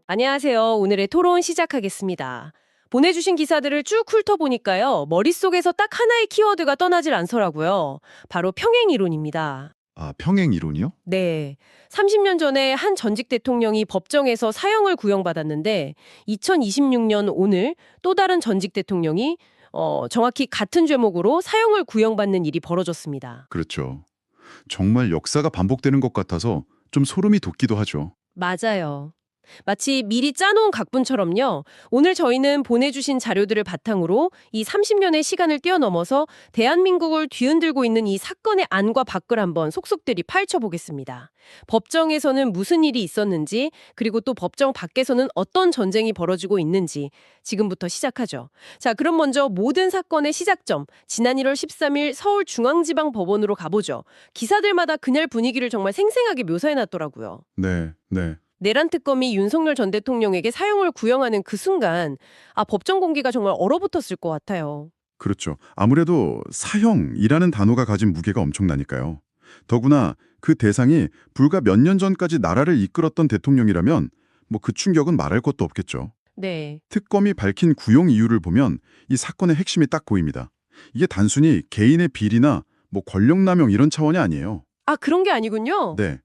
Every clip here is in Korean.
안녕하세요. 오늘의 토론 시작하겠습니다. 보내주신 기사들을 쭉 훑어보니까요. 머릿속에서 딱 하나의 키워드가 떠나질 않더라고요. 바로 평행이론입니다. 아, 평행 이론이요? 네. 30년 전에 한 전직 대통령이 법정에서 사형을 구형받았는데 2026년 오늘 또 다른 전직 대통령이 정확히 같은 죄목으로 사형을 구형받는 일이 벌어졌습니다. 그렇죠. 정말 역사가 반복되는 것 같아서 좀 소름이 돋기도 하죠. 맞아요. 마치 미리 짜놓은 각본처럼요. 오늘 저희는 보내주신 자료들을 바탕으로 이 30년의 시간을 뛰어넘어서 대한민국을 뒤흔들고 있는 이 사건의 안과 밖을 한번 속속들이 파헤쳐보겠습니다. 법정에서는 무슨 일이 있었는지, 그리고 또 법정 밖에서는 어떤 전쟁이 벌어지고 있는지 지금부터 시작하죠. 자, 그럼 먼저 모든 사건의 시작점, 지난 1월 13일 서울중앙지방법원으로 가보죠. 기사들마다 그날 분위기를 정말 생생하게 묘사해놨더라고요. 네, 네. 내란 특검이 윤석열 전 대통령에게 사형을 구형하는 그 순간, 법정 공기가 정말 얼어붙었을 것 같아요. 그렇죠. 아무래도 사형이라는 단어가 가진 무게가 엄청나니까요. 더구나 그 대상이 불과 몇 년 전까지 나라를 이끌었던 대통령이라면 뭐 그 충격은 말할 것도 없겠죠. 네. 특검이 밝힌 구형 이유를 보면 이 사건의 핵심이 딱 보입니다. 이게 단순히 개인의 비리나 뭐 권력남용 이런 차원이 아니에요. 아, 그런 게 아니군요. 네.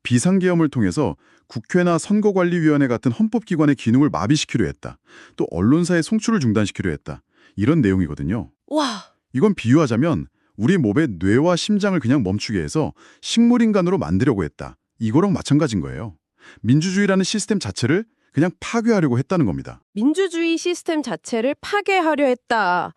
비상계엄을 통해서 국회나 선거관리위원회 같은 헌법기관의 기능을 마비시키려 했다. 또 언론사의 송출을 중단시키려 했다. 이런 내용이거든요. 와, 이건 비유하자면 우리 몸의 뇌와 심장을 그냥 멈추게 해서 식물인간으로 만들려고 했다. 이거랑 마찬가지인 거예요. 민주주의라는 시스템 자체를 그냥 파괴하려고 했다는 겁니다. 민주주의 시스템 자체를 파괴하려 했다.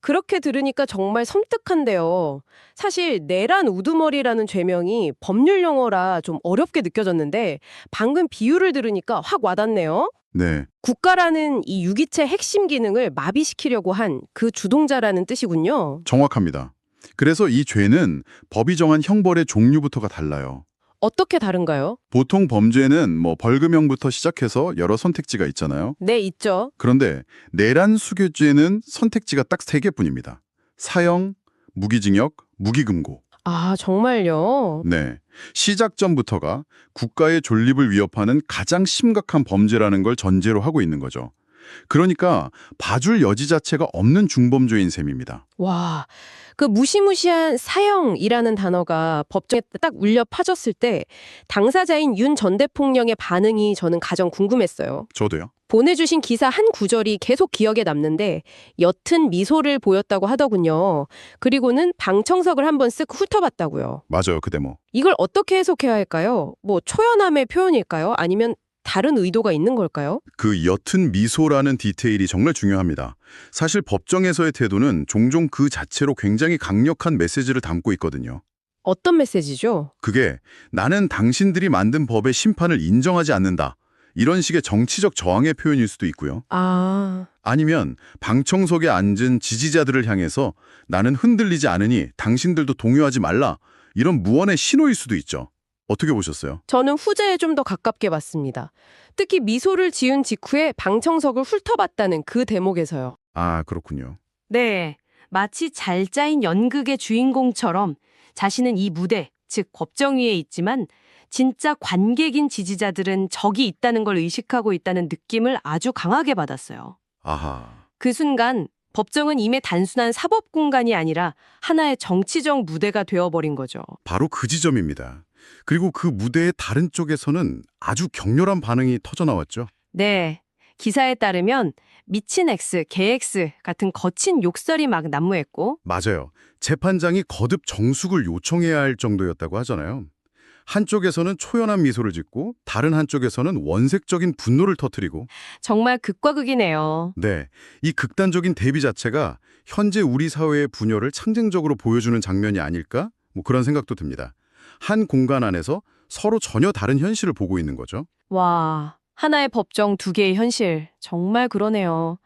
그렇게 들으니까 정말 섬뜩한데요. 사실 내란 우두머리라는 죄명이 법률 용어라 좀 어렵게 느껴졌는데 방금 비유를 들으니까 확 와닿네요. 네, 국가라는 이 유기체 핵심 기능을 마비시키려고 한 그 주동자라는 뜻이군요. 정확합니다. 그래서 이 죄는 법이 정한 형벌의 종류부터가 달라요. 어떻게 다른가요? 보통 범죄는 뭐 벌금형부터 시작해서 여러 선택지가 있잖아요. 네, 있죠. 그런데 내란 수괴죄는 선택지가 딱 3개뿐입니다. 사형, 무기징역, 무기금고. 아, 정말요? 네. 시작점부터가 국가의 존립을 위협하는 가장 심각한 범죄라는 걸 전제로 하고 있는 거죠. 그러니까 봐줄 여지 자체가 없는 중범죄인 셈입니다. 와, 그 무시무시한 사형이라는 단어가 법정에 딱 울려 퍼졌을 때 당사자인 윤 전 대통령의 반응이 저는 가장 궁금했어요. 저도요. 보내주신 기사 한 구절이 계속 기억에 남는데 옅은 미소를 보였다고 하더군요. 그리고는 방청석을 한번 쓱 훑어봤다고요. 맞아요. 그 대목. 이걸 어떻게 해석해야 할까요? 뭐 초연함의 표현일까요? 아니면 다른 의도가 있는 걸까요? 그 옅은 미소라는 디테일이 정말 중요합니다. 사실 법정에서의 태도는 종종 그 자체로 굉장히 강력한 메시지를 담고 있거든요. 어떤 메시지죠? 그게 나는 당신들이 만든 법의 심판을 인정하지 않는다. 이런 식의 정치적 저항의 표현일 수도 있고요. 아, 아니면 방청석에 앉은 지지자들을 향해서 나는 흔들리지 않으니 당신들도 동요하지 말라. 이런 무언의 신호일 수도 있죠. 어떻게 보셨어요? 저는 후자에 좀 더 가깝게 봤습니다. 특히 미소를 지은 직후에 방청석을 훑어봤다는 그 대목에서요. 아, 그렇군요. 네, 마치 잘 짜인 연극의 주인공처럼 자신은 이 무대, 즉 법정 위에 있지만 진짜 관객인 지지자들은 저기 있다는 걸 의식하고 있다는 느낌을 아주 강하게 받았어요. 아하. 그 순간 법정은 이미 단순한 사법 공간이 아니라 하나의 정치적 무대가 되어버린 거죠. 바로 그 지점입니다. 그리고 그 무대의 다른 쪽에서는 아주 격렬한 반응이 터져나왔죠. 네, 기사에 따르면 미친 X, 개 X 같은 거친 욕설이 막 난무했고 맞아요. 재판장이 거듭 정숙을 요청해야 할 정도였다고 하잖아요. 한쪽에서는 초연한 미소를 짓고 다른 한쪽에서는 원색적인 분노를 터뜨리고 정말 극과 극이네요. 네, 이 극단적인 대비 자체가 현재 우리 사회의 분열을 상징적으로 보여주는 장면이 아닐까? 뭐 그런 생각도 듭니다. 한 공간 안에서 서로 전혀 다른 현실을 보고 있는 거죠. 와, 하나의 법정 두 개의 현실. 정말 그러네요.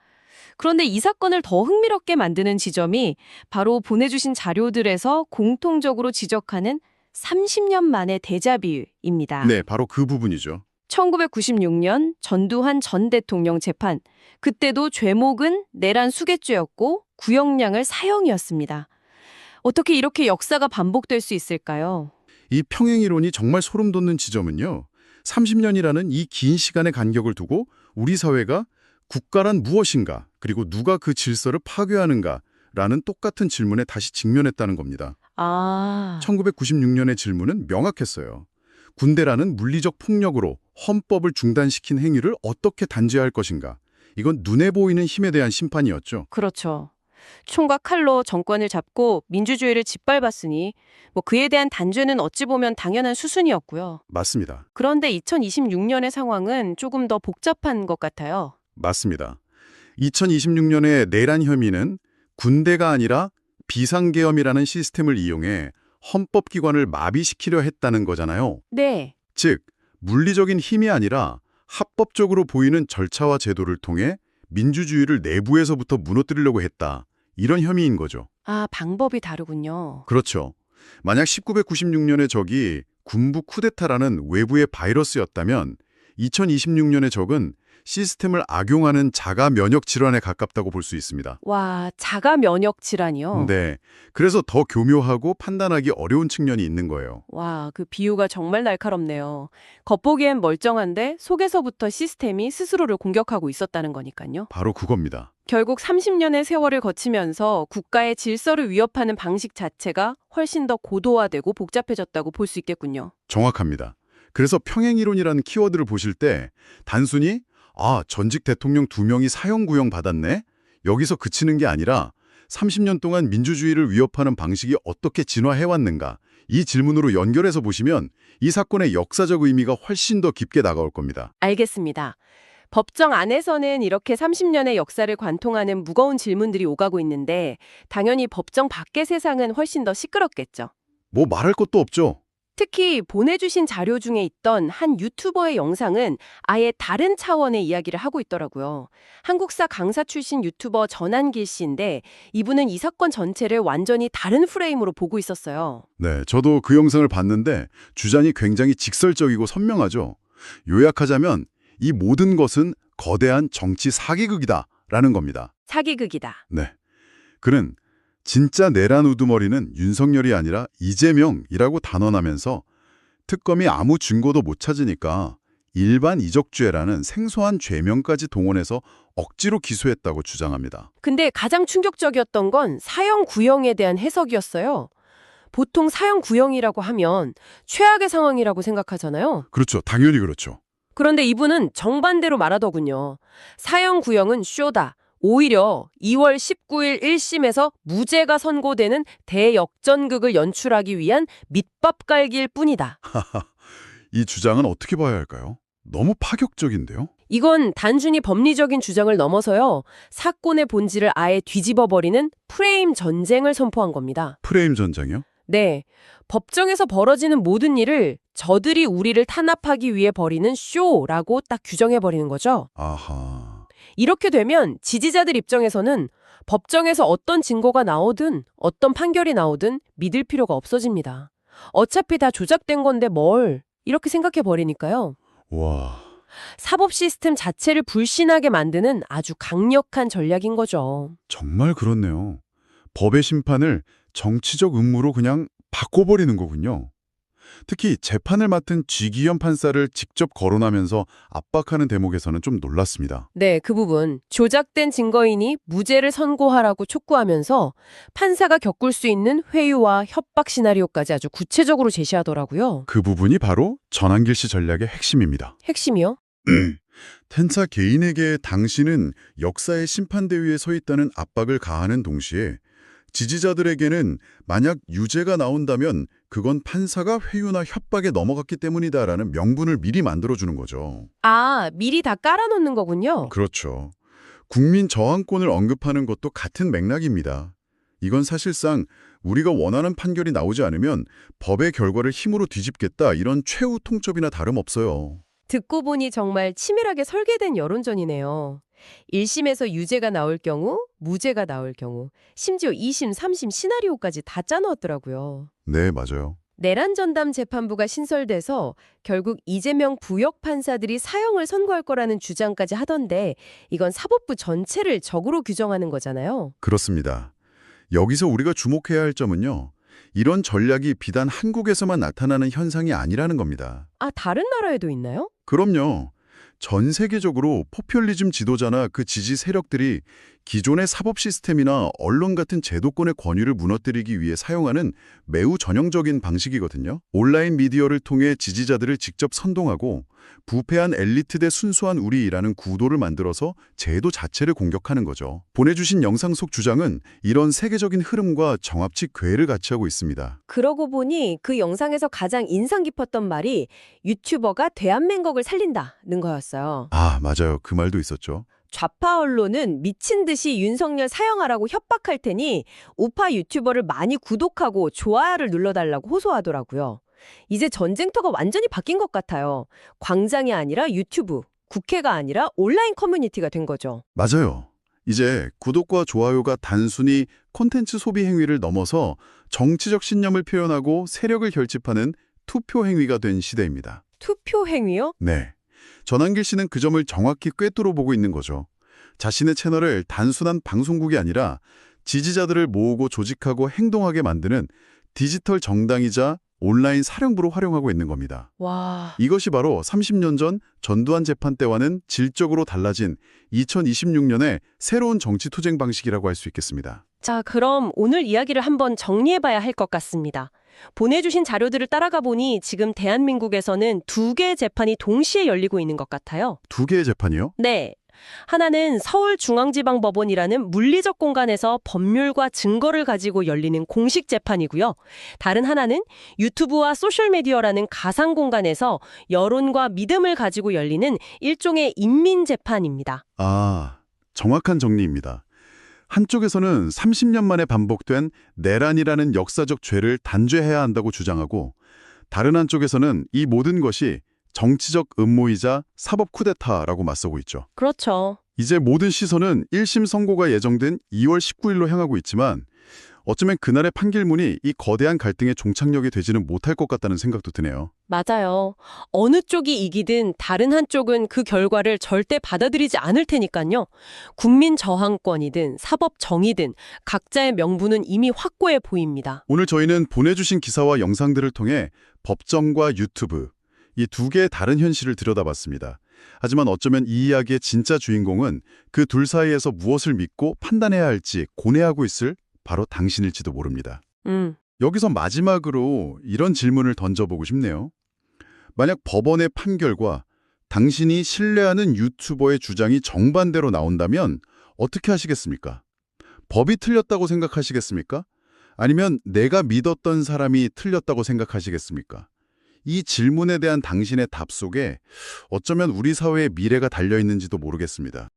그런데 이 사건을 더 흥미롭게 만드는 지점이 바로 보내주신 자료들에서 공통적으로 지적하는 30년 만의 데자뷰입니다. 네, 바로 그 부분이죠. 1996년 전두환 전 대통령 재판. 그때도 죄목은 내란 수괴죄였고 구형량을 사형이었습니다. 어떻게 이렇게 역사가 반복될 수 있을까요? 이 평행이론이 정말 소름 돋는 지점은요. 30년이라는 이 긴 시간의 간격을 두고 우리 사회가 국가란 무엇인가, 그리고 누가 그 질서를 파괴하는가라는 똑같은 질문에 다시 직면했다는 겁니다. 아, 1996년의 질문은 명확했어요. 군대라는 물리적 폭력으로 헌법을 중단시킨 행위를 어떻게 단죄할 것인가. 이건 눈에 보이는 힘에 대한 심판이었죠. 그렇죠. 총과 칼로 정권을 잡고 민주주의를 짓밟았으니 뭐 그에 대한 단죄는 어찌 보면 당연한 수순이었고요. 맞습니다. 그런데 2026년의 상황은 조금 더 복잡한 것 같아요. 맞습니다. 2026년의 내란 혐의는 군대가 아니라 비상계엄이라는 시스템을 이용해 헌법기관을 마비시키려 했다는 거잖아요. 네. 즉, 물리적인 힘이 아니라 합법적으로 보이는 절차와 제도를 통해 민주주의를 내부에서부터 무너뜨리려고 했다. 이런 혐의인 거죠. 아, 방법이 다르군요. 그렇죠. 만약 1996년의 적이 군부 쿠데타라는 외부의 바이러스였다면 2026년의 적은 시스템을 악용하는 자가 면역 질환에 가깝다고 볼 수 있습니다. 와, 자가 면역 질환이요? 네. 그래서 더 교묘하고 판단하기 어려운 측면이 있는 거예요. 와, 그 비유가 정말 날카롭네요. 겉보기엔 멀쩡한데 속에서부터 시스템이 스스로를 공격하고 있었다는 거니까요. 바로 그겁니다. 결국 30년의 세월을 거치면서 국가의 질서를 위협하는 방식 자체가 훨씬 더 고도화되고 복잡해졌다고 볼 수 있겠군요. 정확합니다. 그래서 평행이론이라는 키워드를 보실 때 단순히 전직 대통령 2명이 사형 구형 받았네? 여기서 그치는 게 아니라 30년 동안 민주주의를 위협하는 방식이 어떻게 진화해왔는가? 이 질문으로 연결해서 보시면 이 사건의 역사적 의미가 훨씬 더 깊게 다가올 겁니다. 알겠습니다. 법정 안에서는 이렇게 30년의 역사를 관통하는 무거운 질문들이 오가고 있는데 당연히 법정 밖의 세상은 훨씬 더 시끄럽겠죠. 뭐 말할 것도 없죠. 특히 보내주신 자료 중에 있던 한 유튜버의 영상은 아예 다른 차원의 이야기를 하고 있더라고요. 한국사 강사 출신 유튜버 전한길 씨인데 이분은 이 사건 전체를 완전히 다른 프레임으로 보고 있었어요. 네, 저도 그 영상을 봤는데 주장이 굉장히 직설적이고 선명하죠. 요약하자면 이 모든 것은 거대한 정치 사기극이다라는 겁니다. 사기극이다. 네. 그는 진짜 내란 우두머리는 윤석열이 아니라 이재명이라고 단언하면서 특검이 아무 증거도 못 찾으니까 일반 이적죄라는 생소한 죄명까지 동원해서 억지로 기소했다고 주장합니다. 근데 가장 충격적이었던 건 사형 구형에 대한 해석이었어요. 보통 사형 구형이라고 하면 최악의 상황이라고 생각하잖아요. 그렇죠. 당연히 그렇죠. 그런데 이분은 정반대로 말하더군요. 사형 구형은 쇼다. 오히려 2월 19일 1심에서 무죄가 선고되는 대역전극을 연출하기 위한 밑밥 깔기일 뿐이다. 이 주장은 어떻게 봐야 할까요? 너무 파격적인데요? 이건 단순히 법리적인 주장을 넘어서요. 사건의 본질을 아예 뒤집어버리는 프레임 전쟁을 선포한 겁니다. 프레임 전쟁이요? 네. 법정에서 벌어지는 모든 일을 저들이 우리를 탄압하기 위해 벌이는 쇼라고 딱 규정해버리는 거죠. 아하. 이렇게 되면 지지자들 입장에서는 법정에서 어떤 증거가 나오든 어떤 판결이 나오든 믿을 필요가 없어집니다. 어차피 다 조작된 건데 뭘 이렇게 생각해버리니까요. 와, 사법 시스템 자체를 불신하게 만드는 아주 강력한 전략인 거죠. 정말 그렇네요. 법의 심판을 정치적 음모로 그냥 바꿔버리는 거군요. 특히 재판을 맡은 쥐기현 판사를 직접 거론하면서 압박하는 대목에서는 좀 놀랐습니다. 네, 그 부분. 조작된 증거인이 무죄를 선고하라고 촉구하면서 판사가 겪을 수 있는 회유와 협박 시나리오까지 아주 구체적으로 제시하더라고요. 그 부분이 바로 전한길 씨 전략의 핵심입니다. 핵심이요? 텐사 개인에게 당신은 역사의 심판대 위에 서 있다는 압박을 가하는 동시에 지지자들에게는 만약 유죄가 나온다면 그건 판사가 회유나 협박에 넘어갔기 때문이다라는 명분을 미리 만들어주는 거죠. 아, 미리 다 깔아놓는 거군요. 그렇죠. 국민 저항권을 언급하는 것도 같은 맥락입니다. 이건 사실상 우리가 원하는 판결이 나오지 않으면 법의 결과를 힘으로 뒤집겠다 이런 최후 통첩이나 다름없어요. 듣고 보니 정말 치밀하게 설계된 여론전이네요. 1심에서 유죄가 나올 경우, 무죄가 나올 경우, 심지어 2심, 3심 시나리오까지 다 짜놓았더라고요. 네, 맞아요. 내란 전담 재판부가 신설돼서 결국 이재명 부역 판사들이 사형을 선고할 거라는 주장까지 하던데 이건 사법부 전체를 적으로 규정하는 거잖아요. 그렇습니다. 여기서 우리가 주목해야 할 점은요. 이런 전략이 비단 한국에서만 나타나는 현상이 아니라는 겁니다. 아, 다른 나라에도 있나요? 그럼요. 전 세계적으로 포퓰리즘 지도자나 그 지지 세력들이 기존의 사법 시스템이나 언론 같은 제도권의 권위를 무너뜨리기 위해 사용하는 매우 전형적인 방식이거든요. 온라인 미디어를 통해 지지자들을 직접 선동하고 부패한 엘리트 대 순수한 우리라는 구도를 만들어서 제도 자체를 공격하는 거죠. 보내주신 영상 속 주장은 이런 세계적인 흐름과 정합치 궤를 같이 하고 있습니다. 그러고 보니 그 영상에서 가장 인상 깊었던 말이 유튜버가 대한민국을 살린다는 거였어요. 아, 맞아요. 그 말도 있었죠. 좌파 언론은 미친 듯이 윤석열 사형하라고 협박할 테니 우파 유튜버를 많이 구독하고 좋아요를 눌러달라고 호소하더라고요. 이제 전쟁터가 완전히 바뀐 것 같아요. 광장이 아니라 유튜브, 국회가 아니라 온라인 커뮤니티가 된 거죠. 맞아요. 이제 구독과 좋아요가 단순히 콘텐츠 소비 행위를 넘어서 정치적 신념을 표현하고 세력을 결집하는 투표 행위가 된 시대입니다. 투표 행위요? 네. 전한길 씨는 그 점을 정확히 꿰뚫어 보고 있는 거죠. 자신의 채널을 단순한 방송국이 아니라 지지자들을 모으고 조직하고 행동하게 만드는 디지털 정당이자 온라인 사령부로 활용하고 있는 겁니다. 와, 이것이 바로 30년 전 전두환 재판 때와는 질적으로 달라진 2026년의 새로운 정치 투쟁 방식이라고 할 수 있겠습니다. 자, 그럼 오늘 이야기를 한번 정리해봐야 할 것 같습니다. 보내주신 자료들을 따라가 보니 지금 대한민국에서는 두 개의 재판이 동시에 열리고 있는 것 같아요. 두 개의 재판이요? 네. 하나는 서울중앙지방법원이라는 물리적 공간에서 법률과 증거를 가지고 열리는 공식 재판이고요. 다른 하나는 유튜브와 소셜미디어라는 가상 공간에서 여론과 믿음을 가지고 열리는 일종의 인민재판입니다. 아, 정확한 정리입니다. 한쪽에서는 30년 만에 반복된 내란이라는 역사적 죄를 단죄해야 한다고 주장하고 다른 한쪽에서는 이 모든 것이 정치적 음모이자 사법 쿠데타라고 맞서고 있죠. 그렇죠. 이제 모든 시선은 1심 선고가 예정된 2월 19일로 향하고 있지만 어쩌면 그날의 판결문이 이 거대한 갈등의 종착역이 되지는 못할 것 같다는 생각도 드네요. 맞아요. 어느 쪽이 이기든 다른 한쪽은 그 결과를 절대 받아들이지 않을 테니까요. 국민 저항권이든 사법 정의든 각자의 명분은 이미 확고해 보입니다. 오늘 저희는 보내주신 기사와 영상들을 통해 법정과 유튜브, 이 두 개의 다른 현실을 들여다봤습니다. 하지만 어쩌면 이 이야기의 진짜 주인공은 그 둘 사이에서 무엇을 믿고 판단해야 할지 고뇌하고 있을 바로 당신일지도 모릅니다. 여기서 마지막으로 이런 질문을 던져보고 싶네요. 만약 법원의 판결과 당신이 신뢰하는 유튜버의 주장이 정반대로 나온다면 어떻게 하시겠습니까? 법이 틀렸다고 생각하시겠습니까? 아니면 내가 믿었던 사람이 틀렸다고 생각하시겠습니까? 이 질문에 대한 당신의 답 속에 어쩌면 우리 사회의 미래가 달려있는지도 모르겠습니다.